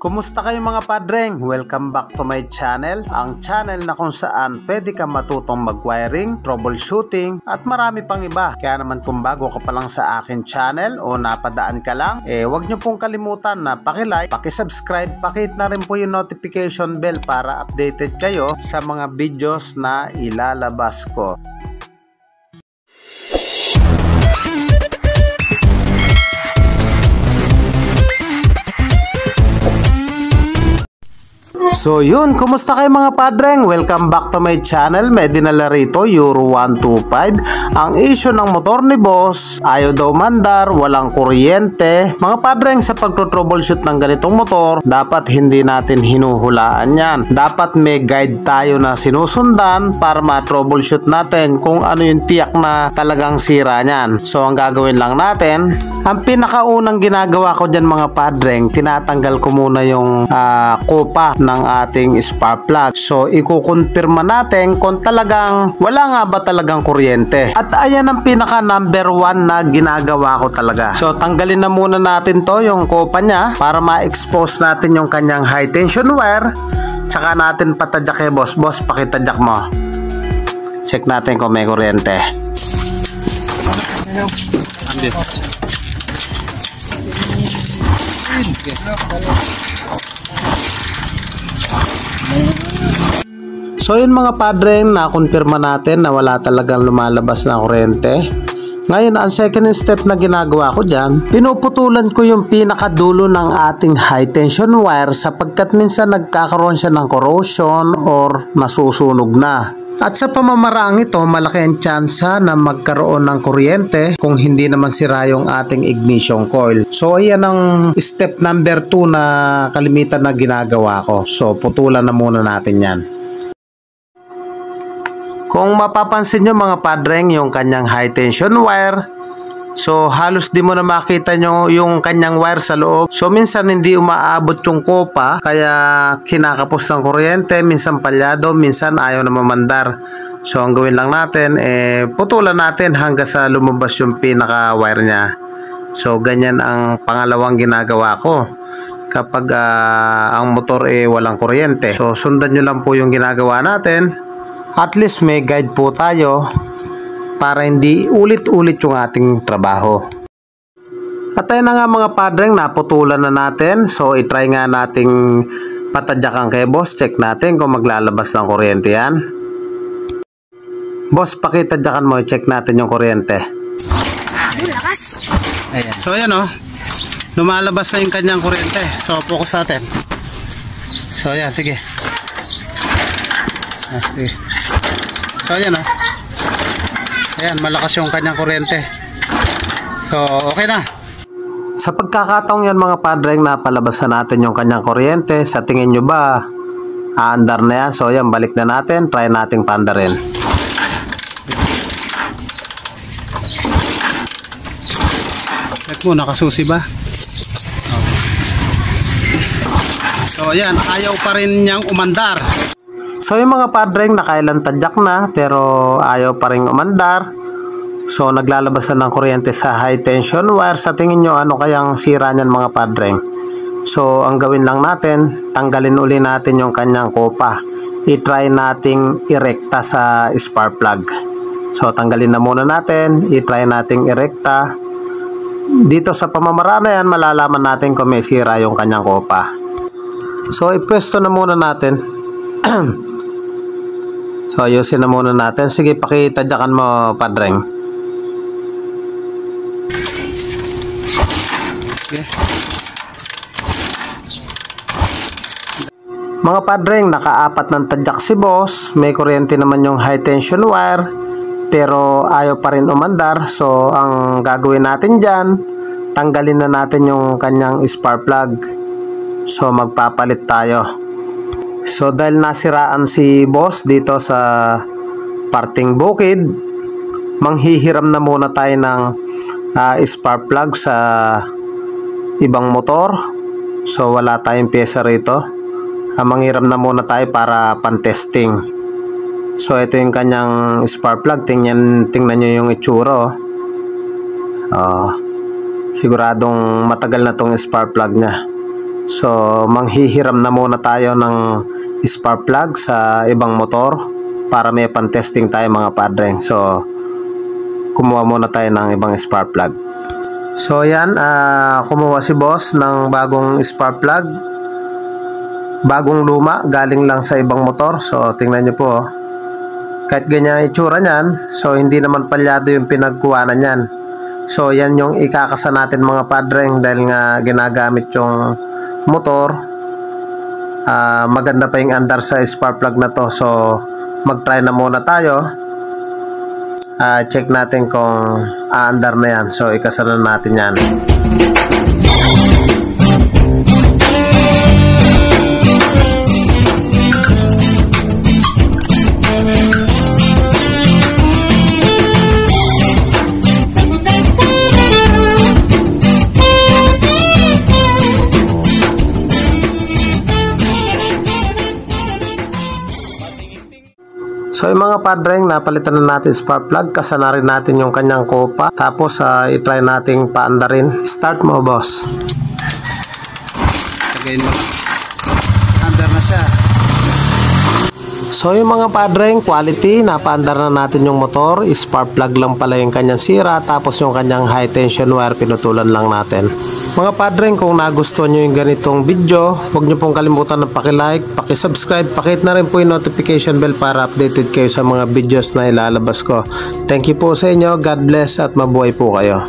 Kumusta kayo mga padreng? Welcome back to my channel, ang channel na kung saan pwede ka matutong mag-wiring, troubleshooting at marami pang iba. Kaya naman kung bago ka pa lang sa akin channel o napadaan ka lang, huwag nyo pong kalimutan na paki-like, paki-subscribe, pakihit na rin po yung notification bell para updated kayo sa mga videos na ilalabas ko. So yun, kumusta kayo mga padreng? Welcome back to my channel. May dinala rito Euro 125. Ang issue ng motor ni boss, ayaw daw mandar, walang kuryente. Mga padreng, sa pagto-troubleshoot ng ganitong motor, dapat hindi natin hinuhulaan yan. Dapat may guide tayo na sinusundan para ma-troubleshoot natin kung ano yung tiyak na talagang sira niyan. So ang gagawin lang natin, ang pinakaunang ginagawa ko dyan mga padreng, tinatanggal ko muna yung kopa ng ating spark plug. So ikukumpirma natin kung talagang wala nga ba talagang kuryente. At ayan ang pinaka number 1 na ginagawa ko talaga. So tanggalin na muna natin to, yung kopa niya, para ma-expose natin yung kanyang high tension wire. Tsaka natin patadyak boss. Boss, pakitadyak mo. Check natin kung may kuryente. So yun mga padreng, nakumpirma natin na wala talagang lumalabas na kuryente. Ngayon, ang second step na ginagawa ko dyan, pinuputulan ko yung pinakadulo ng ating high tension wire sapagkat minsan nagkakaroon siya ng corrosion or nasusunog na. At sa pamamaraang ito, malaki ang tsansa na magkaroon ng kuryente kung hindi naman sira yung ating ignition coil. So ayan ang step number 2 na kalimitan na ginagawa ko. So putulan na muna natin yan. Kung mapapansin nyo mga padreng, yung kanyang high tension wire, so halos di mo na makita nyo yung kanyang wire sa loob. So minsan hindi umaabot yung kopa, kaya kinakapos ng kuryente, minsan palyado, minsan ayaw na mamandar. So ang gawin lang natin, putulan natin hanggang sa lumabas yung pinaka wire niya. So ganyan ang pangalawang ginagawa ko kapag ang motor walang kuryente. So sundan nyo lang po yung ginagawa natin. At least may guide po tayo para hindi ulit-ulit yung ating trabaho. At ayun na nga mga padreng, naputulan na natin. So itry nga nating patadyakan kay boss. Check natin kung maglalabas ng kuryente yan. Boss, pakitadyakan mo. Check natin yung kuryente. Lakas. Ayan. So ayan o, lumalabas na yung kanyang kuryente. So focus natin. So ayan, sige. Okay. So ayan o. Ayan, malakas yung kanyang kuryente. So okay na. Sa pagkakataong yan mga padreng, napalabasan natin yung kanyang kuryente. Sa tingin nyo ba aandar na yan? So ayan, balik na natin. Try nating paandarin. Check mo, nakasusi ba? So ayan, ayaw pa rin niyang umandar. So yung mga padreng, nakailan tadyak na pero ayaw pa rin umandar. So naglalabasan ng kuryente sa high tension wire. Sa tingin nyo, ano kayang sira niyan mga padreng? So ang gawin lang natin, tanggalin uli natin yung kanyang kopa. I-try nating irekta sa spark plug. So tanggalin na muna natin, i-try nating irekta. Dito sa pamamaraan na yan, malalaman natin kung may sira yung kanyang kopa. So ipwesto na muna natin. So ayusin na muna natin. Sige, pakitadyakan mo padreng. Okay. Mga padreng, nakaapat ng tadyak si boss. May kuryente naman yung high tension wire, pero ayaw pa rin umandar. So ang gagawin natin dyan, tanggalin na natin yung kanyang spark plug. So magpapalit tayo. So dahil nasiraan si boss dito sa parting bukid, manghihiram na muna tayo ng spark plug sa ibang motor. So wala tayong pyesa rito. Manghiram na muna tayo para pan-testing. So ito yung kanyang spark plug. Tingnan nyo yung itsura. Siguradong matagal na tong spark plug nya. So manghihiram na muna tayo ng spark plug sa ibang motor para may pan-testing tayo mga padreng. So kumuha muna tayo ng ibang spark plug. So yan, kumuha si boss ng bagong spark plug, bagong luma, galing lang sa ibang motor. So tingnan nyo po, kahit ganyan itsura nyan, so hindi naman palyado yung pinagkuhanan nyan. So yan yung ikakasa natin mga padreng, dahil nga ginagamit yung motor. Maganda pa yung andar sa spark plug na to. So mag-try na muna tayo. Check natin kung aandar na yan. So ikasa na natin yan. So yung mga padreng, napalitan na natin spark plug, kasa na rin natin yung kanyang kopa, tapos itry nating paandarin. Start mo boss. Tagayin mo. Andar na siya. So yung mga padreng, quality, napaandar na natin yung motor. Spark plug lang pala yung kanyang sira, tapos yung kanyang high tension wire pinutulan lang natin. Mga padreng, kung nagustuhan nyo yung ganitong video, huwag nyo pong kalimutan na paki-like, paki-subscribe, pakihit na rin po yung notification bell para updated kayo sa mga videos na ilalabas ko. Thank you po sa inyo, God bless at mabuhay po kayo.